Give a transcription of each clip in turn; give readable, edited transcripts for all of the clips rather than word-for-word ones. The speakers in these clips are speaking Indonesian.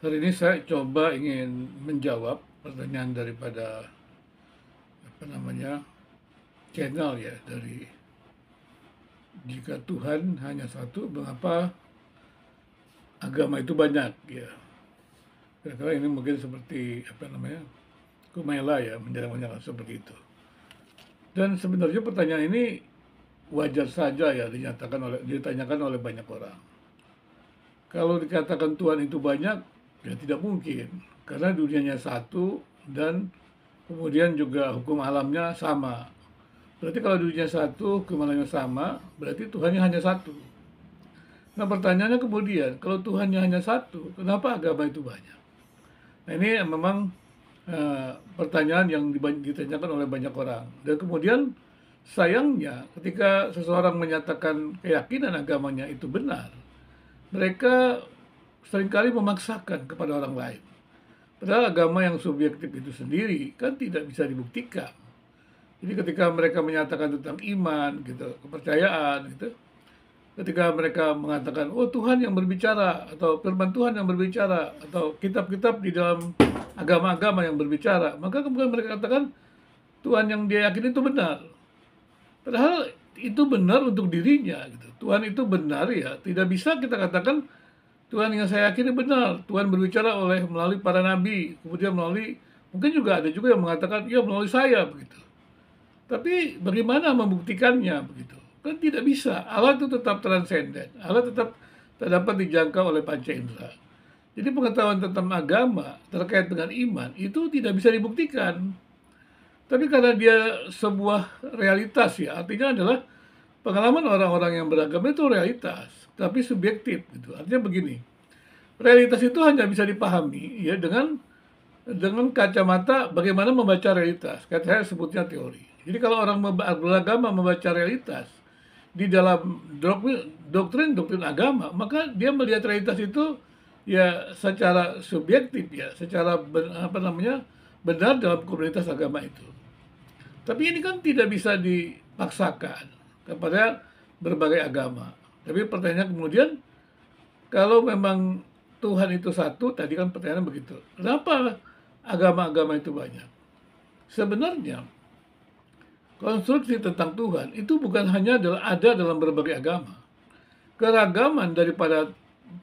Hari ini saya coba ingin menjawab pertanyaan daripada apa namanya channel ya dari jika Tuhan hanya satu, mengapa agama itu banyak ya. Kira-kira ini mungkin seperti apa namanya Kumela ya menyerang-menyerang seperti itu. Dan sebenarnya pertanyaan ini wajar saja ya ditanyakan oleh banyak orang. Kalau dikatakan Tuhan itu banyak, ya tidak mungkin. Karena dunianya satu dan kemudian juga hukum alamnya sama. Berarti kalau dunia satu, hukum alamnya sama, berarti Tuhannya hanya satu. Nah pertanyaannya kemudian, kalau Tuhannya hanya satu, kenapa agama itu banyak? Nah ini memang pertanyaan yang ditanyakan oleh banyak orang. Dan kemudian sayangnya ketika seseorang menyatakan keyakinan agamanya itu benar, mereka seringkali memaksakan kepada orang lain. Padahal agama yang subjektif itu sendiri kan tidak bisa dibuktikan. Jadi ketika mereka menyatakan tentang iman, gitu, kepercayaan, gitu, ketika mereka mengatakan, oh Tuhan yang berbicara, atau firman Tuhan yang berbicara, atau kitab-kitab di dalam agama-agama yang berbicara, maka kemudian mereka katakan Tuhan yang dia yakini itu benar. Padahal itu benar untuk dirinya. Gitu. Tuhan itu benar ya, tidak bisa kita katakan Tuhan yang saya yakini benar. Tuhan berbicara melalui para nabi, kemudian mungkin juga ada juga yang mengatakan ya melalui saya begitu. Tapi bagaimana membuktikannya begitu? Kan tidak bisa. Allah itu tetap transenden. Allah tetap tak dapat dijangkau oleh panca indera. Jadi pengetahuan tentang agama terkait dengan iman itu tidak bisa dibuktikan. Tapi karena dia sebuah realitas ya, artinya adalah pengalaman orang-orang yang beragama itu realitas, tapi subjektif gitu. Artinya begini, realitas itu hanya bisa dipahami ya dengan kacamata bagaimana membaca realitas. Kata saya sebutnya teori. Jadi kalau orang beragama membaca realitas di dalam doktrin agama, maka dia melihat realitas itu ya secara subjektif ya, secara benar dalam komunitas agama itu. Tapi ini kan tidak bisa dipaksakan kepada berbagai agama. Tapi pertanyaan kemudian, kalau memang Tuhan itu satu, tadi kan pertanyaan begitu. Kenapa agama-agama itu banyak? Sebenarnya, konstruksi tentang Tuhan itu bukan hanya ada dalam berbagai agama. Keragaman daripada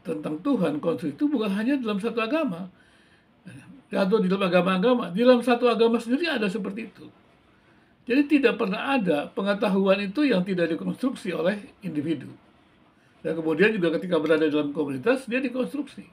tentang Tuhan, konstruksi itu bukan hanya dalam satu agama. Atau di dalam agama-agama. Di dalam satu agama sendiri ada seperti itu. Jadi tidak pernah ada pengetahuan itu yang tidak dikonstruksi oleh individu. Dan kemudian juga ketika berada dalam komunitas, dia dikonstruksi.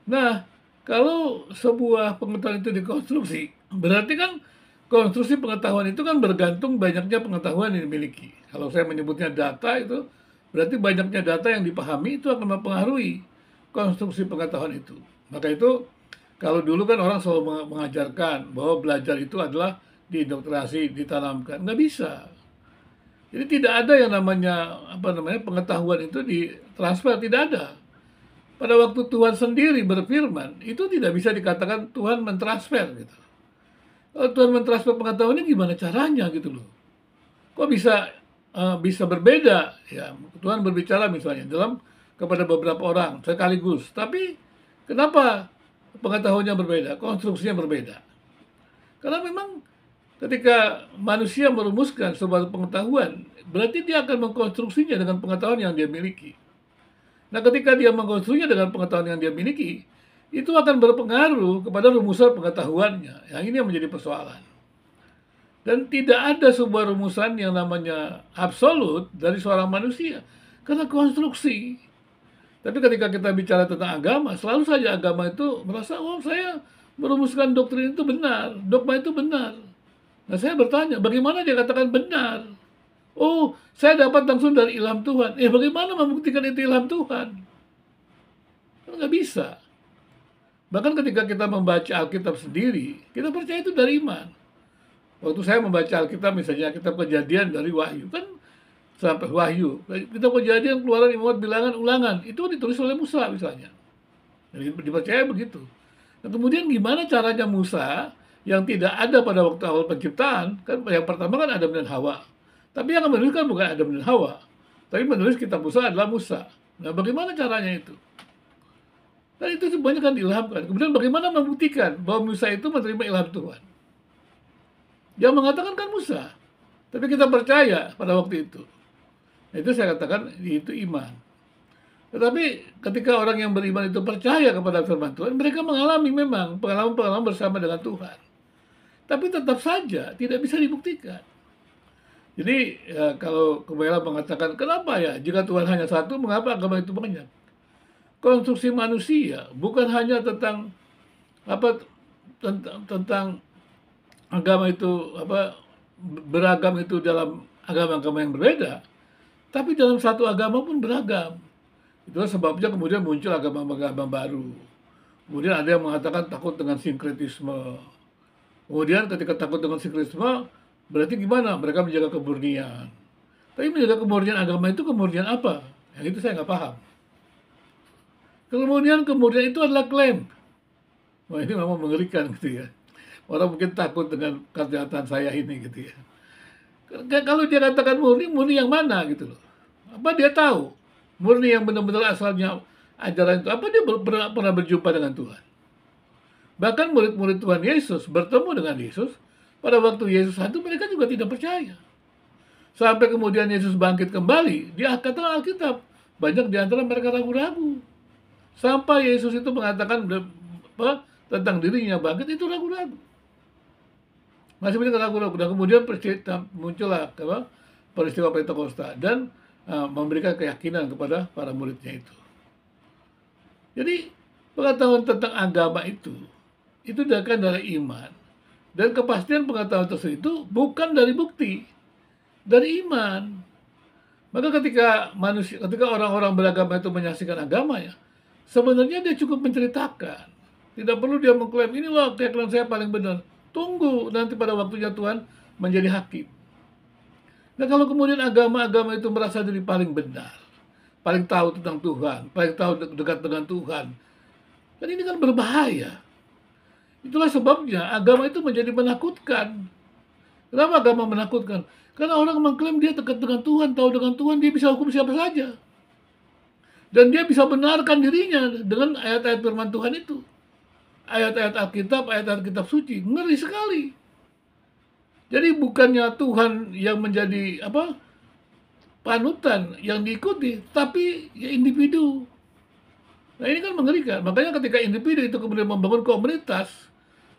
Nah, kalau sebuah pengetahuan itu dikonstruksi, berarti kan konstruksi pengetahuan itu kan bergantung banyaknya pengetahuan yang dimiliki. Kalau saya menyebutnya data itu, berarti banyaknya data yang dipahami itu akan mempengaruhi konstruksi pengetahuan itu. Maka itu, kalau dulu kan orang selalu mengajarkan bahwa belajar itu adalah diindoktrinasi, ditanamkan. Nggak bisa. Jadi tidak ada yang namanya pengetahuan itu ditransfer, tidak ada. Pada waktu Tuhan sendiri berfirman, itu tidak bisa dikatakan Tuhan mentransfer gitu. Kalau Tuhan mentransfer pengetahuannya gimana caranya gitu loh. Kok bisa berbeda ya. Tuhan berbicara misalnya kepada beberapa orang sekaligus. Tapi kenapa pengetahuannya berbeda, konstruksinya berbeda? Karena memang ketika manusia merumuskan sebuah pengetahuan, berarti dia akan mengkonstruksinya dengan pengetahuan yang dia miliki. Nah, ketika dia mengkonstruksinya dengan pengetahuan yang dia miliki, itu akan berpengaruh kepada rumusan pengetahuannya. Yang ini yang menjadi persoalan. Dan tidak ada sebuah rumusan yang namanya absolut dari seorang manusia. Karena konstruksi. Tapi ketika kita bicara tentang agama, selalu saja agama itu merasa, oh saya merumuskan doktrin itu benar, dogma itu benar. Nah saya bertanya, bagaimana dia katakan benar? Oh, saya dapat langsung dari ilham Tuhan. Bagaimana membuktikan itu ilham Tuhan? Kan nggak bisa. Bahkan ketika kita membaca Alkitab sendiri, kita percaya itu dari iman. Waktu saya membaca Alkitab, misalnya kitab Kejadian dari Wahyu, kan sampai Wahyu. Kitab Kejadian, Keluaran, Imamat, Bilangan, Ulangan, itu ditulis oleh Musa misalnya. Jadi dipercaya begitu. Nah, kemudian gimana caranya Musa yang tidak ada pada waktu awal penciptaan, kan yang pertama kan Adam dan Hawa. Tapi yang menulis kan bukan Adam dan Hawa. Tapi menulis kitab Musa adalah Musa. Nah, bagaimana caranya itu? Dan itu semuanya kan diilhamkan. Kemudian bagaimana membuktikan bahwa Musa itu menerima ilham Tuhan? Yang mengatakan kan Musa. Tapi kita percaya pada waktu itu. Itu saya katakan itu iman. Tetapi ketika orang yang beriman itu percaya kepada firman Tuhan, mereka mengalami memang pengalaman-pengalaman bersama dengan Tuhan. Tapi tetap saja tidak bisa dibuktikan. Jadi ya, kalau Kebela mengatakan, kenapa ya jika Tuhan hanya satu, mengapa agama itu banyak? Konstruksi manusia bukan hanya tentang apa tentang agama itu beragam itu dalam agama-agama yang berbeda, tapi dalam satu agama pun beragam. Itulah sebabnya kemudian muncul agama-agama baru. Kemudian ada yang mengatakan takut dengan sinkretisme. Kemudian ketika takut dengan sinkretisme, berarti gimana? Mereka menjaga kemurnian. Tapi menjaga kemurnian agama itu kemurnian apa? Yang itu saya nggak paham. Kemurnian itu adalah klaim. Wah, ini memang mengerikan gitu ya. Orang mungkin takut dengan kata saya ini gitu ya. Kalau dia katakan murni, murni yang mana gitu loh. Apa dia tahu? Murni yang benar-benar asalnya ajaran itu. Apa dia pernah berjumpa dengan Tuhan? Bahkan murid-murid Tuhan Yesus bertemu dengan Yesus. Pada waktu Yesus itu mereka juga tidak percaya. Sampai kemudian Yesus bangkit kembali. Dia katakan Alkitab. Banyak di antara mereka ragu-ragu. Sampai Yesus itu mengatakan tentang dirinya bangkit, itu ragu-ragu. Masih banyak ragu-ragu. Dan kemudian muncullah peristiwa Pentakosta dan memberikan keyakinan kepada para muridnya itu. Jadi pengetahuan tentang agama itu datang dari iman. Dan kepastian pengetahuan tersebut itu bukan dari bukti, dari iman. Maka ketika orang-orang beragama itu menyaksikan agamanya, sebenarnya dia cukup menceritakan. Tidak perlu dia mengklaim, ini loh keyakinan saya paling benar. Tunggu nanti pada waktunya Tuhan menjadi hakim. Nah kalau kemudian agama-agama itu merasa diri paling benar, paling tahu tentang Tuhan, paling tahu dekat dengan Tuhan, dan ini kan berbahaya. Itulah sebabnya agama itu menjadi menakutkan. Kenapa agama menakutkan? Karena orang mengklaim dia dekat dengan Tuhan, tahu dengan Tuhan, dia bisa hukum siapa saja. Dan dia bisa benarkan dirinya dengan ayat-ayat firman Tuhan itu. Ayat-ayat Alkitab, ayat-ayat kitab suci. Ngeri sekali. Jadi bukannya Tuhan yang menjadi panutan yang diikuti, tapi ya individu. Nah ini kan mengerikan. Makanya ketika individu itu kemudian membangun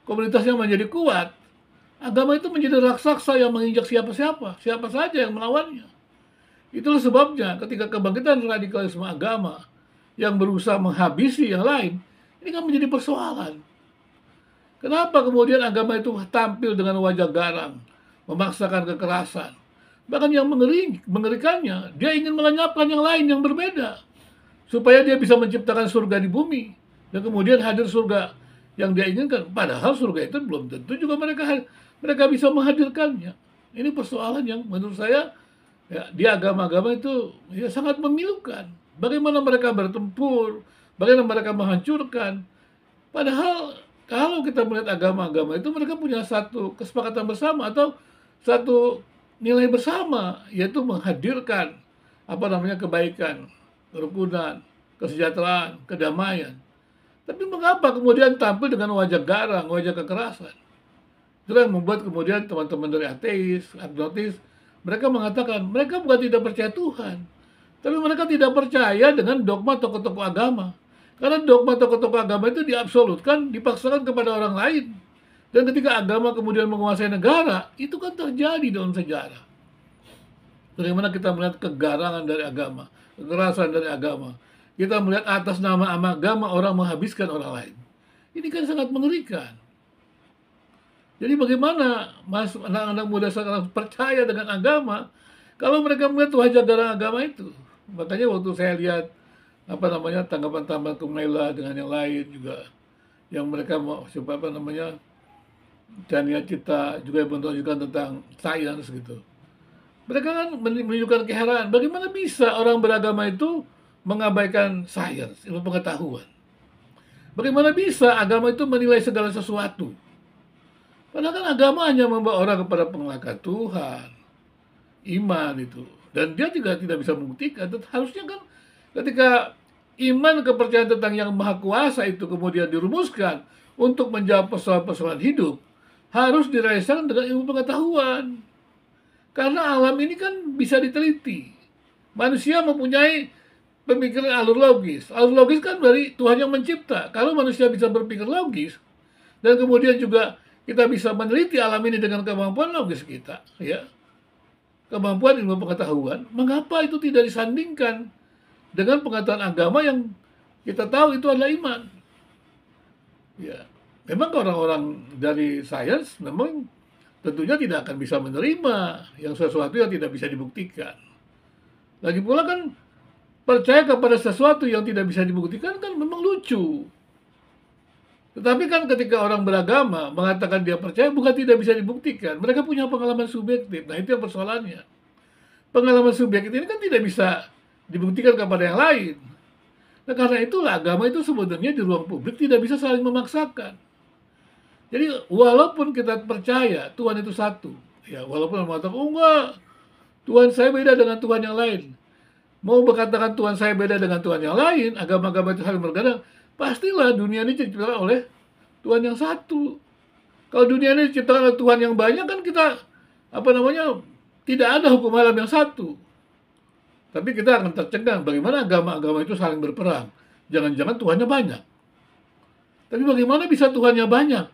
komunitasnya menjadi kuat, agama itu menjadi raksasa yang menginjak siapa saja yang melawannya. Itulah sebabnya ketika kebangkitan radikalisme agama yang berusaha menghabisi yang lain, ini kan menjadi persoalan. Kenapa kemudian agama itu tampil dengan wajah garang, memaksakan kekerasan? Bahkan yang mengerikannya, dia ingin melenyapkan yang lain yang berbeda. Supaya dia bisa menciptakan surga di bumi. Dan kemudian hadir surga yang dia inginkan. Padahal surga itu belum tentu juga mereka bisa menghadirkannya. Ini persoalan yang menurut saya ya, di agama-agama itu ya sangat memilukan. Bagaimana mereka bertempur, bagaimana mereka menghancurkan. Padahal kalau kita melihat agama-agama itu mereka punya satu kesepakatan bersama atau satu nilai bersama, yaitu menghadirkan kebaikan, kerukunan, kesejahteraan, kedamaian. Tapi mengapa kemudian tampil dengan wajah garang, wajah kekerasan? Itulah yang membuat kemudian teman-teman dari ateis, agnostis, mereka mengatakan mereka bukan tidak percaya Tuhan, tapi mereka tidak percaya dengan dogma tokoh-tokoh agama. Karena dogma tokoh-tokoh agama itu diabsolutkan, dipaksakan kepada orang lain. Dan ketika agama kemudian menguasai negara, itu kan terjadi dalam sejarah. Bagaimana kita melihat kegarangan dari agama, kekerasan dari agama. Kita melihat atas nama agama orang menghabiskan orang lain. Ini kan sangat mengerikan. Jadi bagaimana anak-anak muda sekarang percaya dengan agama kalau mereka melihat wajah garang agama itu? Makanya waktu saya lihat tanggapan-tanggapan Kumaila dengan yang lain juga, yang mereka mau Dania Cita juga menunjukkan tentang sains gitu. Mereka kan menunjukkan keheranan. Bagaimana bisa orang beragama itu mengabaikan sains, ilmu pengetahuan? Bagaimana bisa agama itu menilai segala sesuatu? Padahal kan agama hanya membawa orang kepada penglihatan Tuhan, iman itu. Dan dia juga tidak bisa membuktikan. Harusnya kan ketika iman kepercayaan tentang yang maha kuasa itu kemudian dirumuskan untuk menjawab persoalan-persoalan hidup, harus dirasakan dengan ilmu pengetahuan. Karena alam ini kan bisa diteliti. Manusia mempunyai pemikiran alur logis. Alur logis kan dari Tuhan yang mencipta. Kalau manusia bisa berpikir logis, dan kemudian juga kita bisa meneliti alam ini dengan kemampuan logis kita, ya, kemampuan ilmu pengetahuan, mengapa itu tidak disandingkan dengan pengetahuan agama yang kita tahu itu adalah iman? Ya, memang orang-orang dari sains memang tentunya tidak akan bisa menerima yang sesuatu yang tidak bisa dibuktikan. Lagi pula kan percaya kepada sesuatu yang tidak bisa dibuktikan kan memang lucu. Tetapi kan ketika orang beragama mengatakan dia percaya bukan tidak bisa dibuktikan. Mereka punya pengalaman subjektif. Nah itu yang persoalannya. Pengalaman subjektif ini kan tidak bisa dibuktikan kepada yang lain. Nah karena itulah agama itu sebenarnya di ruang publik tidak bisa saling memaksakan. Jadi walaupun kita percaya Tuhan itu satu, ya walaupun orang mengatakan, oh enggak, Tuhan saya beda dengan Tuhan yang lain. Mau berkatakan Tuhan saya beda dengan Tuhan yang lain, agama-agama itu saling bergadang, pastilah dunia ini diciptakan oleh Tuhan yang satu. Kalau dunia ini diciptakan oleh Tuhan yang banyak kan kita, tidak ada hukum alam yang satu. Tapi kita akan tercengang bagaimana agama-agama itu saling berperang. Jangan-jangan Tuhannya banyak. Tapi bagaimana bisa Tuhannya banyak?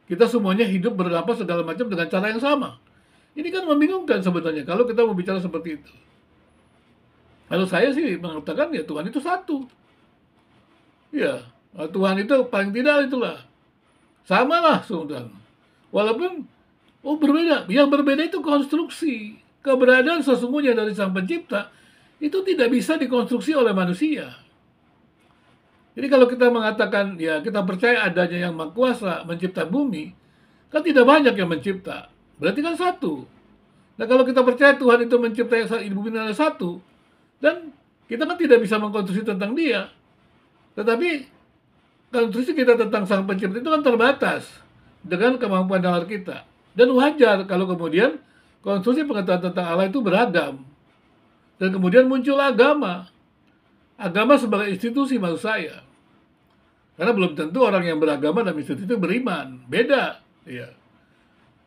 Kita semuanya hidup bernafas segala macam dengan cara yang sama. Ini kan membingungkan sebenarnya kalau kita mau bicara seperti itu. Kalau saya sih mengatakan ya Tuhan itu satu. Ya, Tuhan itu paling tidak itulah. Sama lah, saudara. Walaupun, berbeda. Yang berbeda itu konstruksi. Keberadaan sesungguhnya dari Sang Pencipta itu tidak bisa dikonstruksi oleh manusia. Jadi kalau kita mengatakan, ya kita percaya adanya yang Maha Kuasa mencipta bumi, kan tidak banyak yang mencipta. Berarti kan satu. Nah kalau kita percaya Tuhan itu mencipta bumi adalah satu, dan kita kan tidak bisa mengkonstruksi tentang dia. Tetapi konstruksi kita tentang Sang Pencipta itu kan terbatas dengan kemampuan nalar kita. Dan wajar kalau kemudian konstruksi pengetahuan tentang Allah itu beragam. Dan kemudian muncul agama. Agama sebagai institusi maksud saya. Karena belum tentu orang yang beragama dalam institusi itu beriman. Beda. Ya.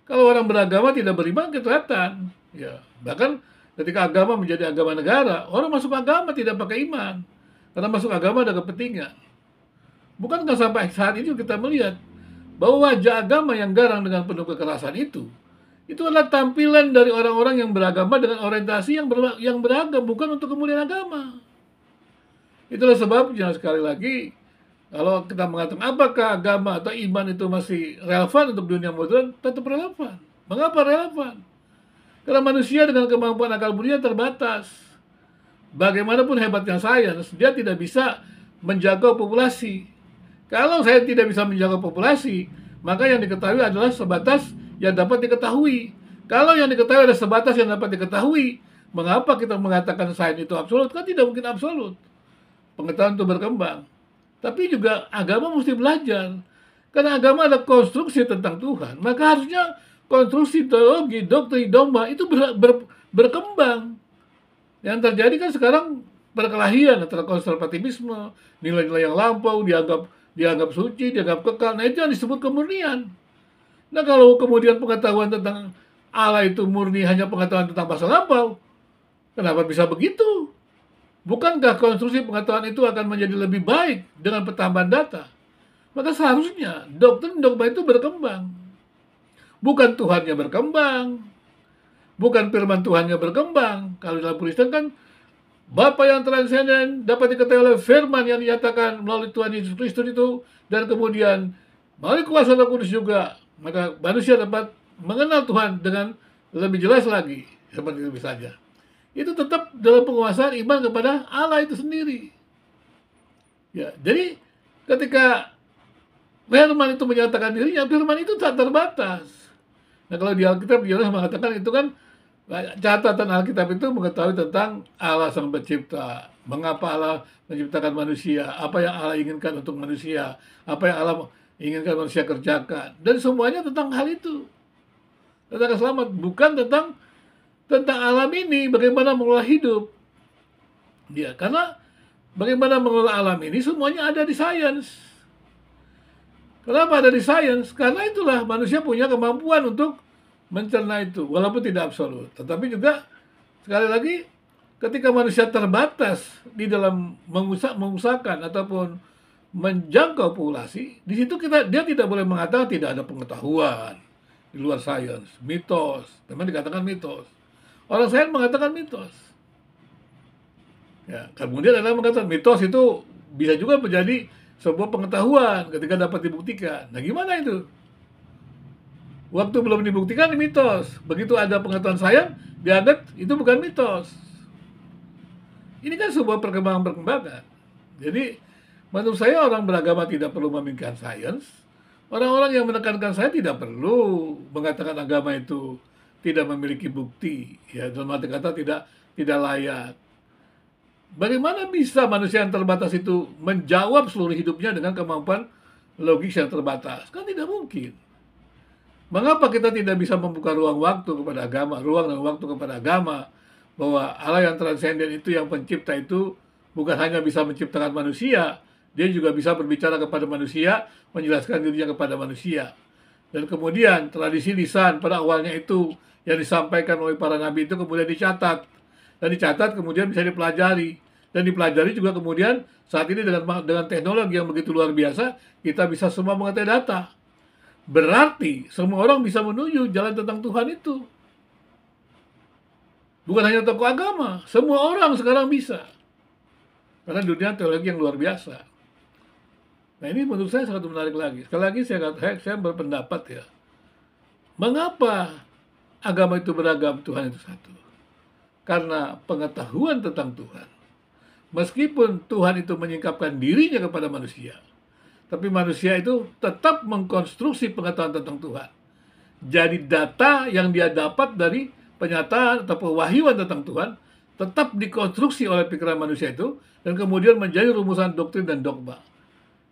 Kalau orang beragama tidak beriman, kelihatan. Ya. Bahkan ketika agama menjadi agama negara, orang masuk agama tidak pakai iman. Karena masuk agama ada kepentingan. Bukankah sampai saat ini kita melihat bahwa wajah agama yang garang dengan penuh kekerasan itu adalah tampilan dari orang-orang yang beragama dengan orientasi yang beragam, bukan untuk kemuliaan agama. Itulah sebabnya sekali lagi, kalau kita mengatakan apakah agama atau iman itu masih relevan untuk dunia modern, tetap relevan. Mengapa relevan? Karena manusia dengan kemampuan akal budinya terbatas. Bagaimanapun hebatnya sains, dia tidak bisa menjaga populasi. Kalau saya tidak bisa menjaga populasi, maka yang diketahui adalah sebatas yang dapat diketahui. Kalau yang diketahui adalah sebatas yang dapat diketahui, mengapa kita mengatakan sains itu absolut? Kan tidak mungkin absolut. Pengetahuan itu berkembang. Tapi juga agama mesti belajar. Karena agama ada konstruksi tentang Tuhan. Maka harusnya konstruksi teologi, doktrin, dogma itu berkembang. Yang terjadi kan sekarang perkelahian antara konservatisme, nilai-nilai yang lampau, dianggap suci, dianggap kekal. Nah itu yang disebut kemurnian. Nah kalau kemudian pengetahuan tentang Allah itu murni hanya pengetahuan tentang masa lampau, kenapa bisa begitu? Bukankah konstruksi pengetahuan itu akan menjadi lebih baik dengan pertambahan data? Maka seharusnya doktrin dogma itu berkembang. Bukan Tuhannya berkembang. Bukan firman Tuhannya berkembang. Kalau dalam Kristen kan Bapa yang transenden dapat diketahui oleh firman yang dinyatakan melalui Tuhan Yesus Kristus itu. Dan kemudian melalui kuasa Roh Kudus juga. Maka manusia dapat mengenal Tuhan dengan lebih jelas lagi. Seperti itu saja. Itu tetap dalam penguasaan iman kepada Allah itu sendiri. Ya, jadi ketika firman itu menyatakan dirinya, firman itu tak terbatas. Nah kalau di Alkitab Yohanes mengatakan itu kan catatan Alkitab itu mengetahui tentang Allah Sang Pencipta, mengapa Allah menciptakan manusia, apa yang Allah inginkan untuk manusia, apa yang Allah inginkan manusia kerjakan, dan semuanya tentang hal itu, tentang selamat, bukan tentang alam ini, bagaimana mengelola hidup. Ya, karena Bagaimana mengelola alam ini semuanya ada di sains. Kenapa ada di sains? Karena itulah manusia punya kemampuan untuk mencerna itu, walaupun tidak absolut. Tetapi juga sekali lagi ketika manusia terbatas di dalam mengusahakan ataupun menjangkau populasi, di situ dia tidak boleh mengatakan tidak ada pengetahuan di luar sains, mitos. Teman dikatakan mitos. Orang sains mengatakan mitos. Ya, kemudian ada mengatakan mitos itu bisa juga menjadi sebuah pengetahuan ketika dapat dibuktikan. Nah, gimana itu? Waktu belum dibuktikan mitos. Begitu ada pengetahuan sains, dianggap itu bukan mitos. Ini kan sebuah perkembangan-perkembangan. Jadi, menurut saya orang beragama tidak perlu memikirkan sains. Orang-orang yang menekankan saya tidak perlu mengatakan agama itu tidak memiliki bukti. Ya, dalam arti kata tidak layak. Bagaimana bisa manusia yang terbatas itu menjawab seluruh hidupnya dengan kemampuan logis yang terbatas? Kan tidak mungkin. Mengapa kita tidak bisa membuka ruang waktu kepada agama, ruang dan waktu kepada agama, bahwa Allah yang transenden itu, yang pencipta itu, bukan hanya bisa menciptakan manusia, dia juga bisa berbicara kepada manusia, menjelaskan dirinya kepada manusia. Dan kemudian tradisi lisan pada awalnya itu yang disampaikan oleh para nabi itu kemudian dicatat. Dan dicatat kemudian bisa dipelajari. Dan dipelajari juga kemudian saat ini dengan teknologi yang begitu luar biasa, kita bisa semua mengetahui data. Berarti semua orang bisa menuju jalan tentang Tuhan itu. Bukan hanya tokoh agama, semua orang sekarang bisa. Karena dunia teknologi yang luar biasa. Nah, ini menurut saya sangat menarik lagi. Sekali lagi saya berpendapat ya, mengapa agama itu beragam, Tuhan itu satu? Karena pengetahuan tentang Tuhan. Meskipun Tuhan itu menyingkapkan dirinya kepada manusia, tapi manusia itu tetap mengkonstruksi pengetahuan tentang Tuhan. Jadi data yang dia dapat dari penyataan atau pewahyuan tentang Tuhan tetap dikonstruksi oleh pikiran manusia itu dan kemudian menjadi rumusan doktrin dan dogma.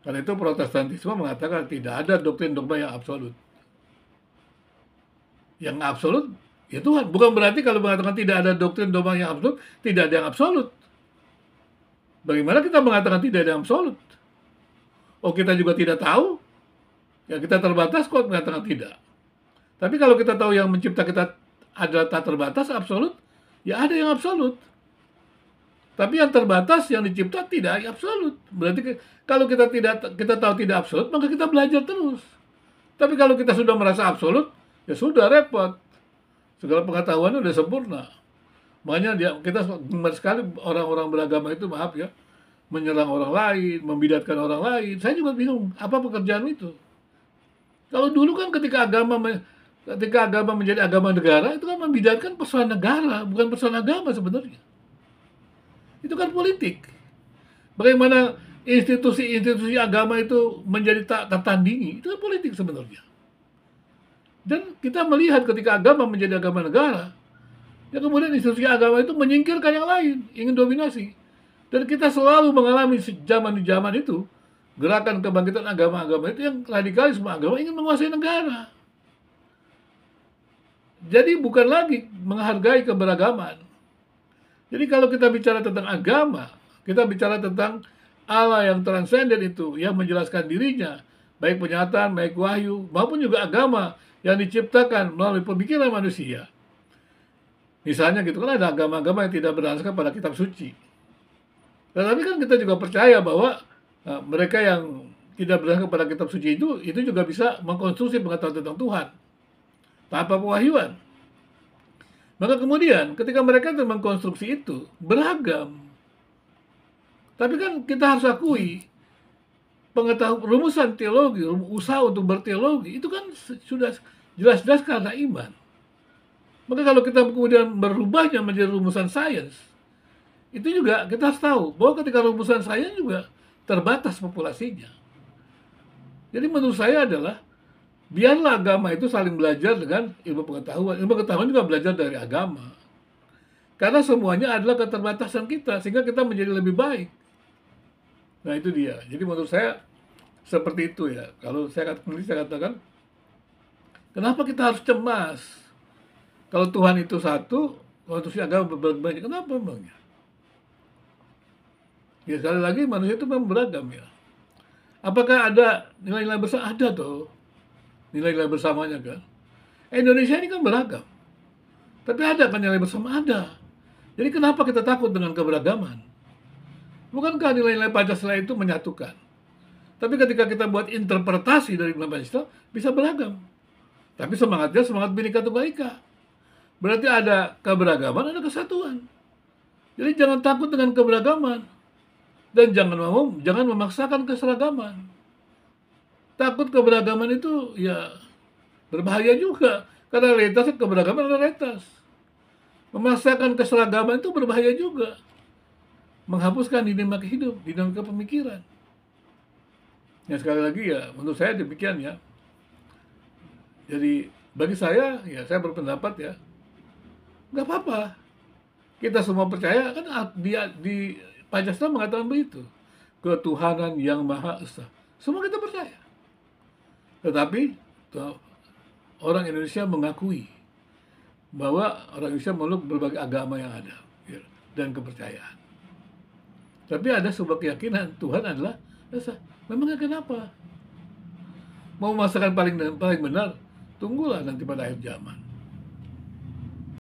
Karena itu Protestantisme mengatakan tidak ada doktrin dogma yang absolut. Yang absolut ya Tuhan. Bukan berarti kalau mengatakan tidak ada doktrin dogma yang absolut, tidak ada yang absolut. Bagaimana kita mengatakan tidak ada yang absolut? Oh, kita juga tidak tahu. Ya, kita terbatas kok mengatakan tidak. Tapi kalau kita tahu yang mencipta kita adalah tak terbatas, absolut, ya ada yang absolut. Tapi yang terbatas, yang dicipta tidak absolut. Berarti kalau kita tahu tidak absolut, maka kita belajar terus. Tapi kalau kita sudah merasa absolut, ya sudah repot. Segala pengetahuan sudah sempurna. Makanya kita gemar sekali orang-orang beragama itu, maaf ya, menyerang orang lain, membidatkan orang lain. Saya juga bingung, apa pekerjaan itu? Kalau dulu kan ketika agama menjadi agama negara, itu kan membidatkan persoalan negara, bukan persoalan agama sebenarnya. Itu kan politik. Bagaimana institusi-institusi agama itu menjadi tak tertandingi, itu kan politik sebenarnya. Dan kita melihat ketika agama menjadi agama negara, ya kemudian institusi agama itu menyingkirkan yang lain, ingin dominasi. Dan kita selalu mengalami zaman itu, gerakan kebangkitan agama-agama itu yang radikalisme agama ingin menguasai negara. Jadi bukan lagi menghargai keberagaman. Jadi kalau kita bicara tentang agama, kita bicara tentang Allah yang transenden itu, yang menjelaskan dirinya, baik penyataan, baik wahyu, maupun juga agama yang diciptakan melalui pemikiran manusia. Misalnya gitu kan ada agama-agama yang tidak berdasarkan pada kitab suci. Tetapi kan kita juga percaya bahwa mereka yang tidak berdasarkan pada kitab suci itu juga bisa mengkonstruksi pengetahuan tentang Tuhan tanpa pewahyuan. Maka kemudian ketika mereka mengkonstruksi itu beragam. Tapi kan kita harus akui pengetahuan rumusan teologi, usaha untuk berteologi itu kan sudah jelas-jelas karena iman. Maka kalau kita kemudian berubahnya menjadi rumusan sains, itu juga kita harus tahu bahwa ketika rumusan sains juga terbatas populasinya. Jadi menurut saya adalah biarlah agama itu saling belajar dengan ilmu pengetahuan. Ilmu pengetahuan juga belajar dari agama. Karena semuanya adalah keterbatasan kita, sehingga kita menjadi lebih baik. Nah itu dia. Jadi menurut saya seperti itu ya. Kalau saya katakan, kenapa kita harus cemas? Kalau Tuhan itu satu, konstruksi agama banyak. Kenapa memangnya? Ya sekali lagi manusia itu memang beragam ya. Apakah ada nilai-nilai bersama? Ada tuh nilai-nilai bersamanya kan. Indonesia ini kan beragam. Tapi ada kan nilai bersama? Ada. Jadi kenapa kita takut dengan keberagaman? Bukankah nilai-nilai Pancasila itu menyatukan? Tapi ketika kita buat interpretasi dari nilai Pancasila, bisa beragam. Tapi semangatnya semangat Bhinneka Tunggal Ika. Berarti ada keberagaman, ada kesatuan. Jadi jangan takut dengan keberagaman. Dan jangan memaksakan keseragaman. Takut keberagaman itu ya berbahaya juga. Karena realitasnya keberagaman adalah realitas. Memaksakan keseragaman itu berbahaya juga. Menghapuskan dinamika hidup, dinamika pemikiran. Ya sekali lagi ya, menurut saya demikian ya. Jadi bagi saya, ya saya berpendapat ya, nggak apa-apa. Kita semua percaya kan di Pancasila mengatakan begitu. Ketuhanan yang Maha Esa. Semua kita percaya. Tetapi orang Indonesia mengakui bahwa orang Indonesia meluk berbagai agama yang ada ya, dan kepercayaan. Tapi ada sebuah keyakinan Tuhan adalah Esa. Memangnya kenapa? Mau masakan paling benar, tunggulah nanti pada akhir zaman.